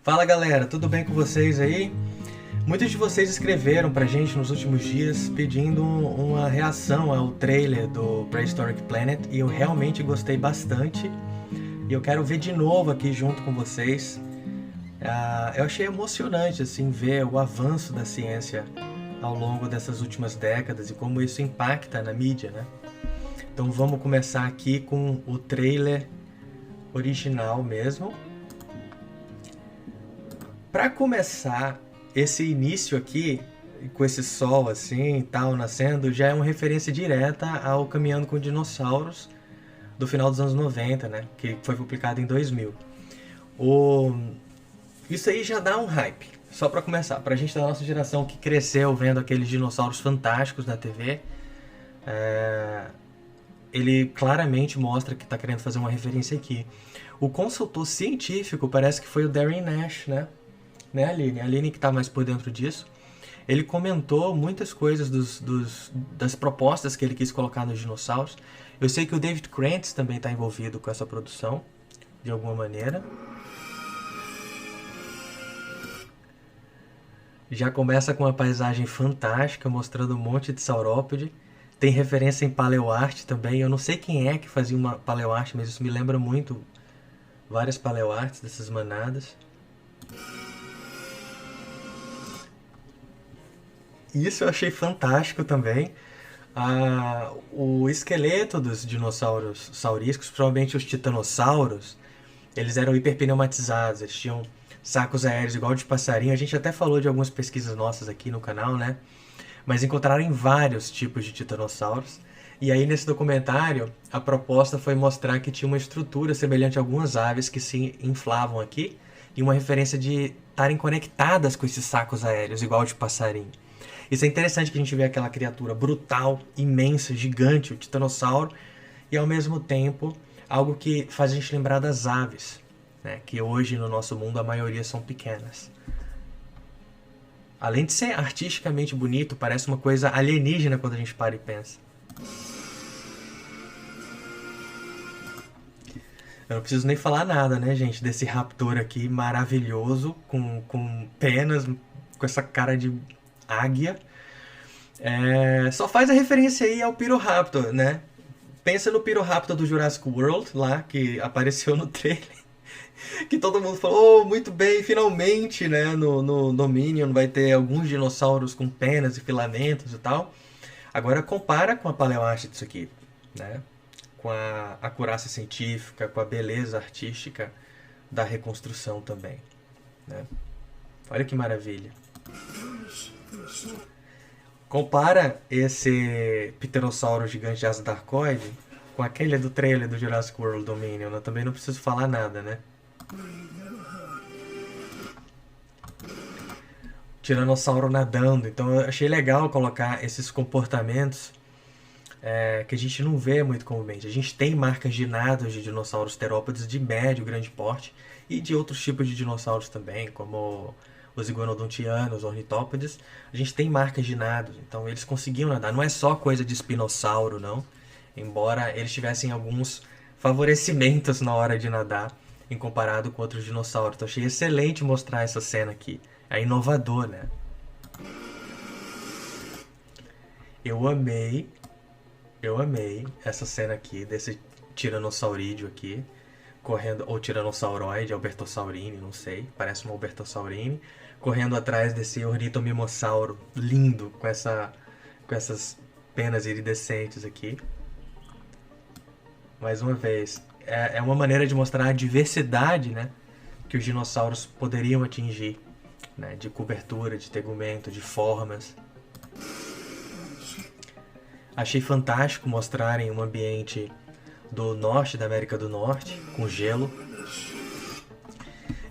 Fala galera, tudo bem com vocês aí? Muitos de vocês escreveram pra gente nos últimos dias pedindo uma reação ao trailer do Prehistoric Planet e eu realmente gostei bastante e eu quero ver de novo aqui junto com vocês. Eu achei emocionante assim ver o avanço da ciência ao longo dessas últimas décadas e como isso impacta na mídia, né? Então vamos começar aqui com o trailer original mesmo. Para começar, esse início aqui, com esse sol assim e tal nascendo, já é uma referência direta ao Caminhando com Dinossauros do final dos anos 90, né? Que foi publicado em 2000. Isso aí já dá um hype, só para começar. Pra gente da nossa geração que cresceu vendo aqueles dinossauros fantásticos na TV, ele claramente mostra que está querendo fazer uma referência aqui. O consultor científico parece que foi o Darren Nash, né, Aline? A Aline que está mais por dentro disso. Ele comentou muitas coisas das propostas que ele quis colocar nos dinossauros. Eu sei que o David Krantz também está envolvido com essa produção, de alguma maneira. Já começa com uma paisagem fantástica, mostrando um monte de saurópode. Tem referência em paleoarte também. Eu não sei quem é que fazia uma paleoarte, mas isso me lembra muito várias paleoartes dessas manadas. Isso eu achei fantástico também. O esqueleto dos dinossauros sauríscos, provavelmente os titanossauros, eles eram hiperpneumatizados, eles tinham sacos aéreos igual de passarinho. A gente até falou de algumas pesquisas nossas aqui no canal, né? Mas encontraram vários tipos de titanossauros. E aí nesse documentário, a proposta foi mostrar que tinha uma estrutura semelhante a algumas aves que se inflavam aqui, e uma referência de estarem conectadas com esses sacos aéreos, igual de passarinho. Isso é interessante, que a gente vê aquela criatura brutal, imensa, gigante, o titanossauro, e ao mesmo tempo algo que faz a gente lembrar das aves, né? Que hoje no nosso mundo a maioria são pequenas. Além de ser artisticamente bonito, parece uma coisa alienígena quando a gente para e pensa. Eu não preciso nem falar nada, né, gente, desse raptor aqui maravilhoso, com penas, com essa cara de águia. Só faz a referência aí ao Piroraptor, né? Pensa no Piroraptor do Jurassic World, lá, que apareceu no trailer. Que todo mundo falou, oh, muito bem, finalmente, né, no Dominion vai ter alguns dinossauros com penas e filamentos e tal. Agora compara com a paleoarte disso aqui, né? Com a acurácia científica, com a beleza artística da reconstrução também, né? Olha que maravilha. Compara esse pterossauro gigante de asa darcoide com aquele do trailer do Jurassic World Dominion. Eu também não preciso falar nada, né? Tiranossauro nadando. Então eu achei legal colocar esses comportamentos que a gente não vê muito comumente. A gente tem marcas de nado de dinossauros terópodes de médio, grande porte, e de outros tipos de dinossauros também, como os iguanodontianos, ornitópodes. A gente tem marcas de nado, então eles conseguiam nadar. Não é só coisa de espinossauro, não. Embora eles tivessem alguns favorecimentos na hora de nadar, em comparado com outros dinossauros. Então achei excelente mostrar essa cena aqui. É inovador, né? Eu amei essa cena aqui, desse tiranossaurídeo aqui, correndo, ou tiranossauroide, albertosaurine, não sei, parece uma albertosaurine, correndo atrás desse ornitomimossauro lindo, com essas penas iridescentes aqui. Mais uma vez, é uma maneira de mostrar a diversidade, né, que os dinossauros poderiam atingir, né, de cobertura, de tegumento, de formas. Achei fantástico mostrarem um ambiente do norte da América do Norte, com gelo,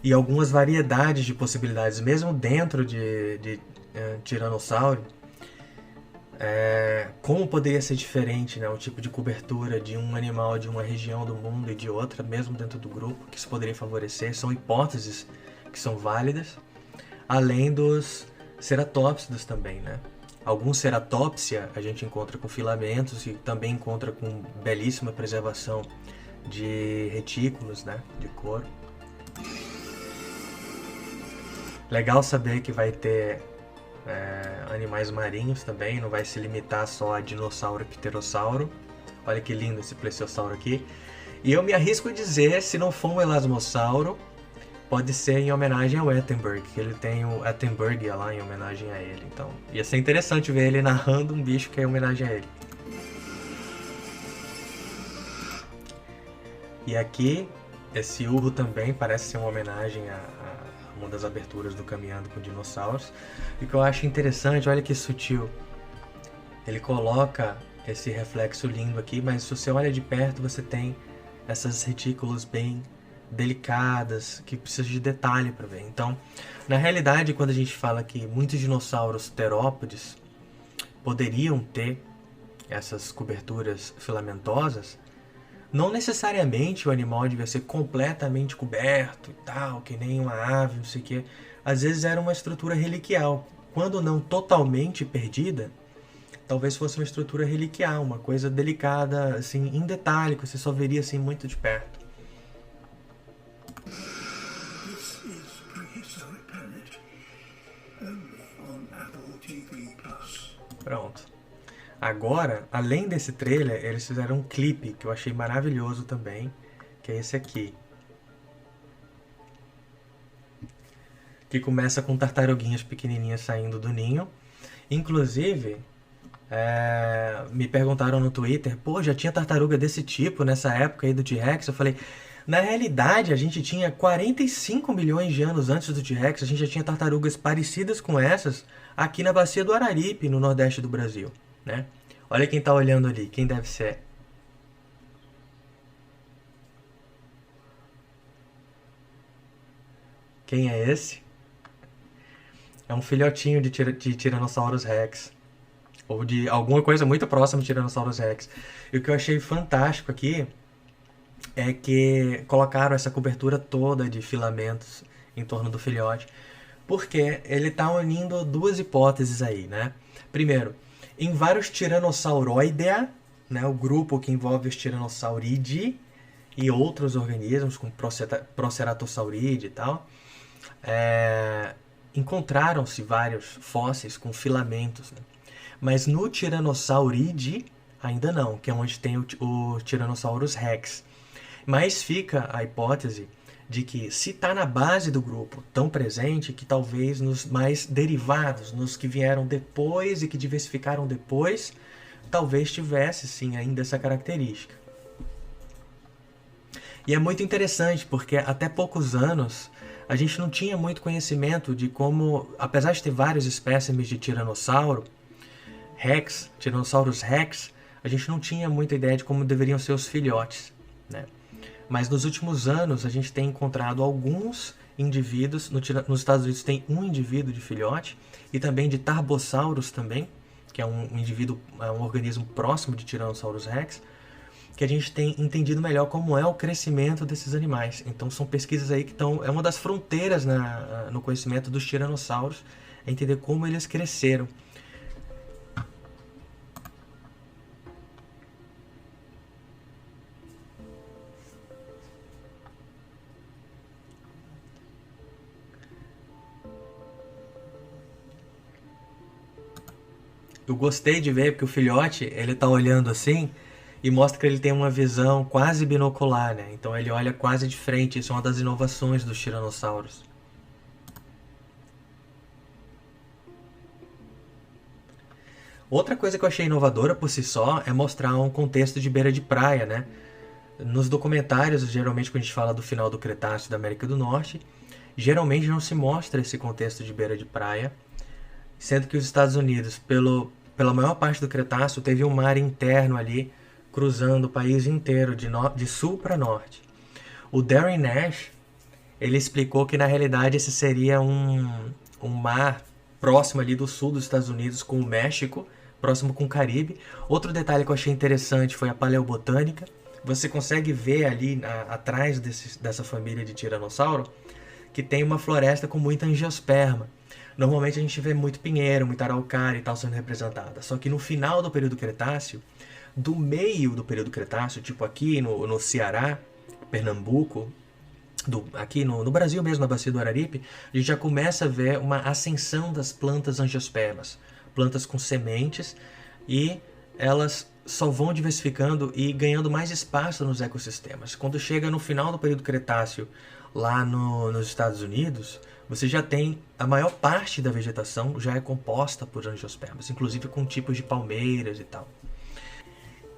e algumas variedades de possibilidades, mesmo dentro de tiranossauro. Como poderia ser diferente, né, o tipo de cobertura de um animal de uma região do mundo e de outra, mesmo dentro do grupo, que isso poderia favorecer. São hipóteses que são válidas, além dos ceratópsidos também, né? Alguns ceratópsia a gente encontra com filamentos e também encontra com belíssima preservação de retículos, né, de couro. Legal saber que vai ter animais marinhos também, não vai se limitar só a dinossauro e pterossauro. Olha que lindo esse plesiosauro aqui. E eu me arrisco a dizer, se não for um elasmossauro, pode ser em homenagem ao Attenberg, que ele tem o Attenbergia lá em homenagem a ele. Então, ia ser interessante ver ele narrando um bicho que é em homenagem a ele. E aqui, esse urro também parece ser uma homenagem a uma das aberturas do Caminhando com Dinossauros. E o que eu acho interessante, olha que sutil. Ele coloca esse reflexo lindo aqui, mas se você olha de perto, você tem essas retículas bem delicadas, que precisam de detalhe para ver. Então, na realidade, quando a gente fala que muitos dinossauros terópodes poderiam ter essas coberturas filamentosas, não necessariamente o animal devia ser completamente coberto e tal, que nem uma ave, não sei o quê. Às vezes era uma estrutura reliquial. Quando não totalmente perdida, talvez fosse uma estrutura reliquial, uma coisa delicada, assim, em detalhe, que você só veria assim muito de perto. This is Prehistoric Planet, only on Apple TV Plus. Pronto. Agora, além desse trailer, eles fizeram um clipe que eu achei maravilhoso também, que é esse aqui. Que começa com tartaruguinhas pequenininhas saindo do ninho. Inclusive, me perguntaram no Twitter, pô, já tinha tartaruga desse tipo nessa época aí do T-Rex? Eu falei, na realidade, a gente tinha 45 milhões de anos antes do T-Rex, a gente já tinha tartarugas parecidas com essas aqui na bacia do Araripe, no nordeste do Brasil, né? Olha quem tá olhando ali, quem deve ser? Quem é esse? É um filhotinho de Tyrannosaurus Rex. Ou de alguma coisa muito próxima de Tyrannosaurus Rex. E o que eu achei fantástico aqui é que colocaram essa cobertura toda de filamentos em torno do filhote. Porque ele está unindo duas hipóteses aí, né? Primeiro, em vários Tyrannosauroidea, né, o grupo que envolve os Tyrannosauridae e outros organismos, como Proceratosauridea e tal, encontraram-se vários fósseis com filamentos, né? Mas no Tyrannosauridae ainda não, que é onde tem o Tyrannosaurus Rex. Mas fica a hipótese de que se está na base do grupo tão presente, que talvez nos mais derivados, nos que vieram depois e que diversificaram depois, talvez tivesse sim ainda essa característica. E é muito interessante porque até poucos anos a gente não tinha muito conhecimento de como, apesar de ter vários espécimes de tiranossauro Rex, Tyrannosaurus Rex, a gente não tinha muita ideia de como deveriam ser os filhotes, né? Mas nos últimos anos a gente tem encontrado alguns indivíduos, nos Estados Unidos tem um indivíduo de filhote e também de Tarbosaurus também, que é um indivíduo, um organismo próximo de Tyrannosaurus Rex, que a gente tem entendido melhor como é o crescimento desses animais. Então são pesquisas aí que estão, é uma das fronteiras no conhecimento dos tiranossauros, é entender como eles cresceram. Eu gostei de ver porque o filhote, ele tá olhando assim e mostra que ele tem uma visão quase binocular, né? Então ele olha quase de frente, isso é uma das inovações dos tiranossauros. Outra coisa que eu achei inovadora por si só é mostrar um contexto de beira de praia, né? Nos documentários, geralmente quando a gente fala do final do Cretáceo da América do Norte, geralmente não se mostra esse contexto de beira de praia, sendo que os Estados Unidos, pela maior parte do Cretáceo, teve um mar interno ali, cruzando o país inteiro, de sul para norte. O Darren Nash, ele explicou que na realidade esse seria um mar próximo ali do sul dos Estados Unidos com o México, próximo com o Caribe. Outro detalhe que eu achei interessante foi a paleobotânica. Você consegue ver ali atrás dessa família de tiranossauro que tem uma floresta com muita angiosperma. Normalmente a gente vê muito pinheiro, muita araucária e tal sendo representada. Só que no final do período Cretáceo, do meio do período Cretáceo, tipo aqui no Ceará, Pernambuco, aqui no Brasil mesmo, na Bacia do Araripe, a gente já começa a ver uma ascensão das plantas angiospermas, plantas com sementes, e elas só vão diversificando e ganhando mais espaço nos ecossistemas. Quando chega no final do período Cretáceo, lá nos Estados Unidos, você já tem a maior parte da vegetação já é composta por angiospermas, inclusive com tipos de palmeiras e tal.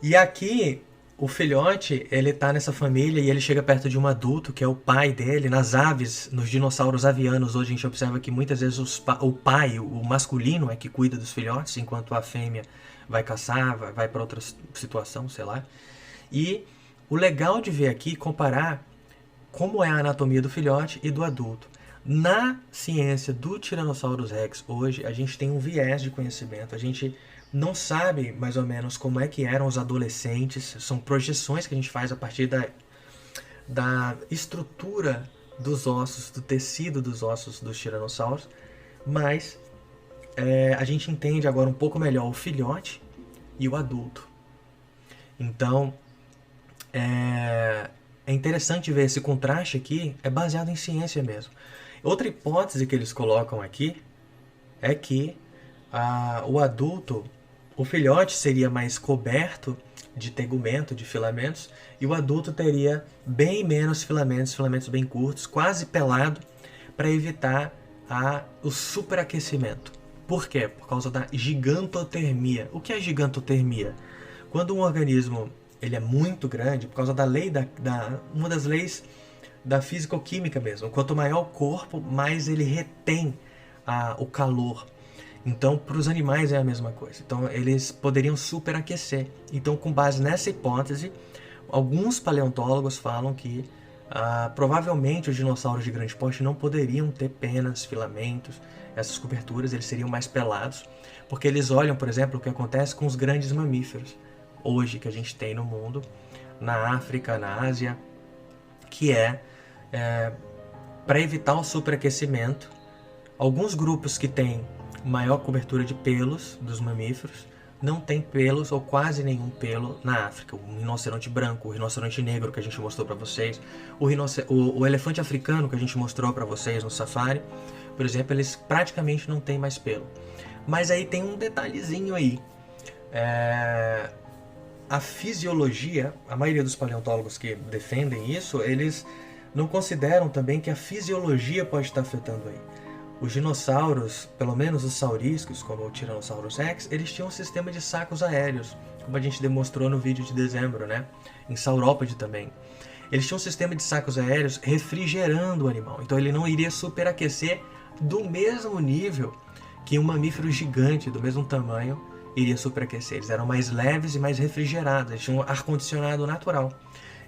E aqui o filhote, ele tá nessa família e ele chega perto de um adulto, que é o pai dele. Nas aves, nos dinossauros avianos, hoje a gente observa que muitas vezes o pai, o masculino, é que cuida dos filhotes, enquanto a fêmea vai caçar, vai para outra situação, sei lá. E o legal de ver aqui, comparar como é a anatomia do filhote e do adulto. Na ciência do Tyrannosaurus Rex, hoje, a gente tem um viés de conhecimento, a gente não sabe mais ou menos como é que eram os adolescentes, são projeções que a gente faz a partir da estrutura dos ossos, do tecido dos ossos dos tiranossauros, mas a gente entende agora um pouco melhor o filhote e o adulto. Então, é interessante ver esse contraste aqui, é baseado em ciência mesmo. Outra hipótese que eles colocam aqui é que o adulto, o filhote seria mais coberto de tegumento, de filamentos, e o adulto teria bem menos filamentos, filamentos bem curtos, quase pelado, para evitar o superaquecimento. Por quê? Por causa da gigantotermia. O que é gigantotermia? Quando um organismo ele é muito grande, por causa da lei uma das leis da físico-química mesmo. Quanto maior o corpo, mais ele retém o calor. Então, para os animais é a mesma coisa. Então, eles poderiam superaquecer. Então, com base nessa hipótese, alguns paleontólogos falam que provavelmente os dinossauros de grande porte não poderiam ter penas, filamentos, essas coberturas, eles seriam mais pelados, porque eles olham, por exemplo, o que acontece com os grandes mamíferos hoje que a gente tem no mundo, na África, na Ásia, que para evitar o superaquecimento, alguns grupos que têm maior cobertura de pelos dos mamíferos não tem pelos ou quase nenhum pelo na África. O rinoceronte branco, o rinoceronte negro que a gente mostrou para vocês, o elefante africano que a gente mostrou para vocês no safari, por exemplo, eles praticamente não têm mais pelo. Mas aí tem um detalhezinho aí. A fisiologia, a maioria dos paleontólogos que defendem isso, eles não consideram também que a fisiologia pode estar afetando aí. Os dinossauros, pelo menos os sauríscos, como o Tyrannosaurus Rex, eles tinham um sistema de sacos aéreos, como a gente demonstrou no vídeo de dezembro, né? Em Saurópode também. Eles tinham um sistema de sacos aéreos refrigerando o animal, então ele não iria superaquecer do mesmo nível que um mamífero gigante, do mesmo tamanho, iria superaquecer. Eles eram mais leves e mais refrigerados, eles tinham um ar-condicionado natural.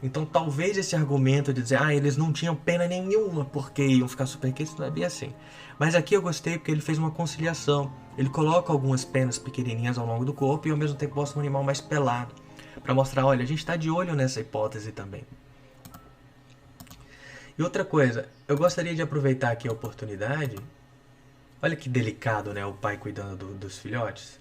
Então talvez esse argumento de dizer eles não tinham pena nenhuma porque iam ficar superaquecidos, não é bem assim. Mas aqui eu gostei porque ele fez uma conciliação. Ele coloca algumas penas pequenininhas ao longo do corpo e ao mesmo tempo mostra um animal mais pelado, para mostrar, olha, a gente está de olho nessa hipótese também. E outra coisa, eu gostaria de aproveitar aqui a oportunidade. Olha que delicado, né, o pai cuidando dos filhotes.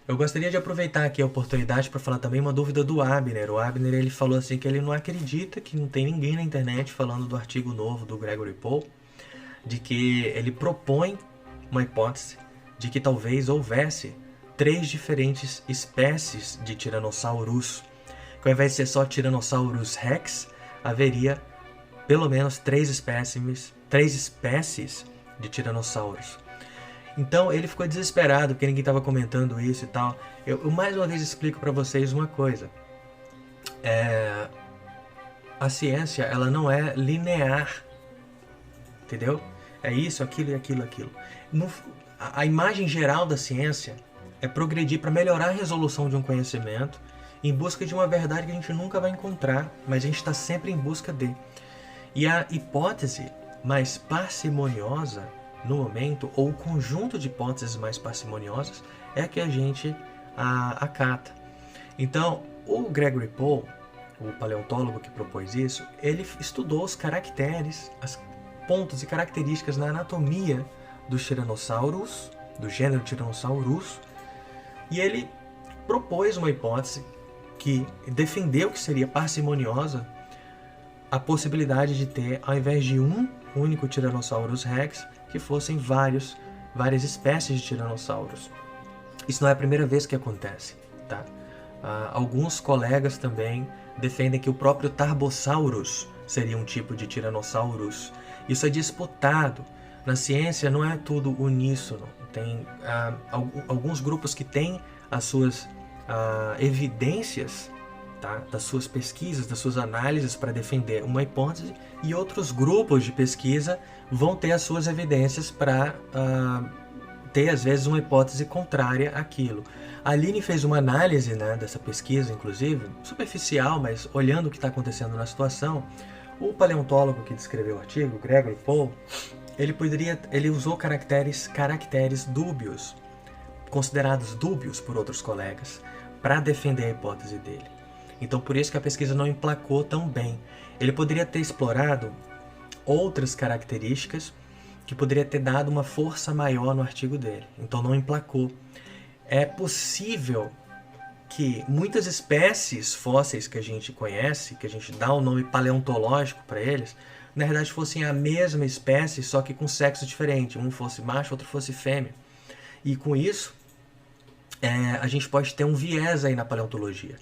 Eu gostaria de aproveitar aqui a oportunidade para falar também uma dúvida do Abner. O Abner, ele falou assim que ele não acredita que não tem ninguém na internet falando do artigo novo do Gregory Pohl, de que ele propõe uma hipótese de que talvez houvesse 3 diferentes espécies de Tyrannosaurus. Que ao invés de ser só Tyrannosaurus Rex, haveria pelo menos 3 espécies de tiranossauros. Então ele ficou desesperado porque ninguém estava comentando isso e tal. Eu mais uma vez explico para vocês uma coisa. A ciência, ela não é linear, entendeu? É isso, aquilo e aquilo, aquilo. A imagem geral da ciência é progredir para melhorar a resolução de um conhecimento em busca de uma verdade que a gente nunca vai encontrar, mas a gente está sempre em busca de. E a hipótese mais parcimoniosa no momento, ou o conjunto de hipóteses mais parcimoniosas, é a que a gente acata. Então, o Gregory Pohl, o paleontólogo que propôs isso, ele estudou os caracteres, os pontos e características na anatomia dos tiranossauros, do gênero Tyrannosaurus, e ele propôs uma hipótese que defendeu que seria parcimoniosa a possibilidade de ter, ao invés de um único Tyrannosaurus Rex, que fossem várias espécies de tiranossauros. Isso não é a primeira vez que acontece, tá? Alguns colegas também defendem que o próprio Tarbosaurus seria um tipo de Tyrannosaurus. Isso é disputado. Na ciência não é tudo uníssono. Tem alguns grupos que têm as suas evidências, tá, das suas pesquisas, das suas análises para defender uma hipótese, e outros grupos de pesquisa vão ter as suas evidências para ter, às vezes, uma hipótese contrária àquilo. A Aline fez uma análise, né, dessa pesquisa, inclusive, superficial, mas olhando o que está acontecendo na situação. O paleontólogo que descreveu o artigo, Gregory Paul, ele usou caracteres dúbios, considerados dúbios por outros colegas, para defender a hipótese dele. Então, por isso que a pesquisa não emplacou tão bem. Ele poderia ter explorado outras características que poderia ter dado uma força maior no artigo dele. Então, não emplacou. É possível que muitas espécies fósseis que a gente conhece, que a gente dá um nome paleontológico para eles, na verdade fossem a mesma espécie, só que com sexo diferente. Um fosse macho, outro fosse fêmea. E com isso, a gente pode ter um viés aí na paleontologia.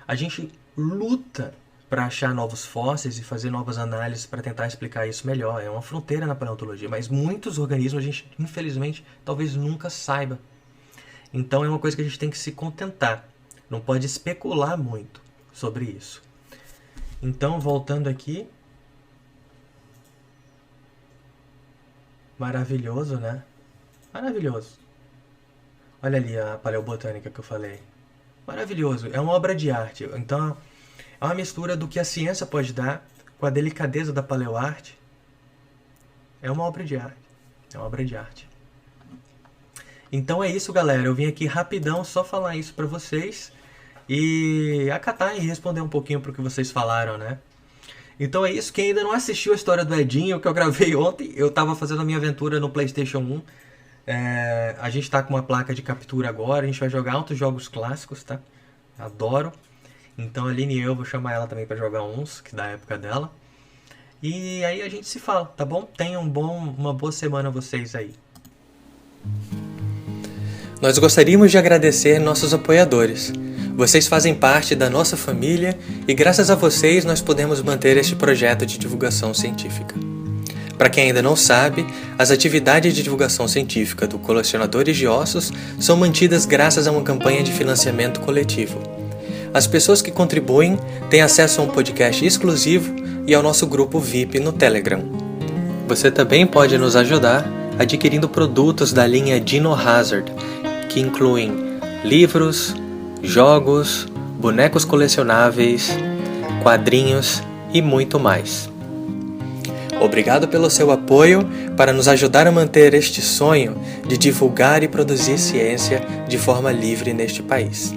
A gente luta para achar novos fósseis e fazer novas análises para tentar explicar isso melhor. É uma fronteira na paleontologia, mas muitos organismos a gente, infelizmente, talvez nunca saiba. Então é uma coisa que a gente tem que se contentar. Não pode especular muito sobre isso. Então, voltando aqui. Maravilhoso, né? Maravilhoso. Olha ali a paleobotânica que eu falei. Maravilhoso. É uma obra de arte. Então, é uma mistura do que a ciência pode dar com a delicadeza da paleoarte. É uma obra de arte. É uma obra de arte. Então é isso, galera. Eu vim aqui rapidão só falar isso pra vocês e acatar e responder um pouquinho pro que vocês falaram, né? Então é isso. Quem ainda não assistiu a história do Edinho, que eu gravei ontem, eu tava fazendo a minha aventura no PlayStation 1. A gente tá com uma placa de captura agora, a gente vai jogar outros jogos clássicos, tá? Adoro. Então a Aline e eu vou chamar ela também pra jogar uns, que da época dela. E aí a gente se fala, tá bom? Tenham uma boa semana vocês aí. Nós gostaríamos de agradecer nossos apoiadores. Vocês fazem parte da nossa família e graças a vocês nós podemos manter este projeto de divulgação científica. Para quem ainda não sabe, as atividades de divulgação científica do Colecionadores de Ossos são mantidas graças a uma campanha de financiamento coletivo. As pessoas que contribuem têm acesso a um podcast exclusivo e ao nosso grupo VIP no Telegram. Você também pode nos ajudar adquirindo produtos da linha Dino Hazard, que incluem livros, jogos, bonecos colecionáveis, quadrinhos e muito mais. Obrigado pelo seu apoio para nos ajudar a manter este sonho de divulgar e produzir ciência de forma livre neste país.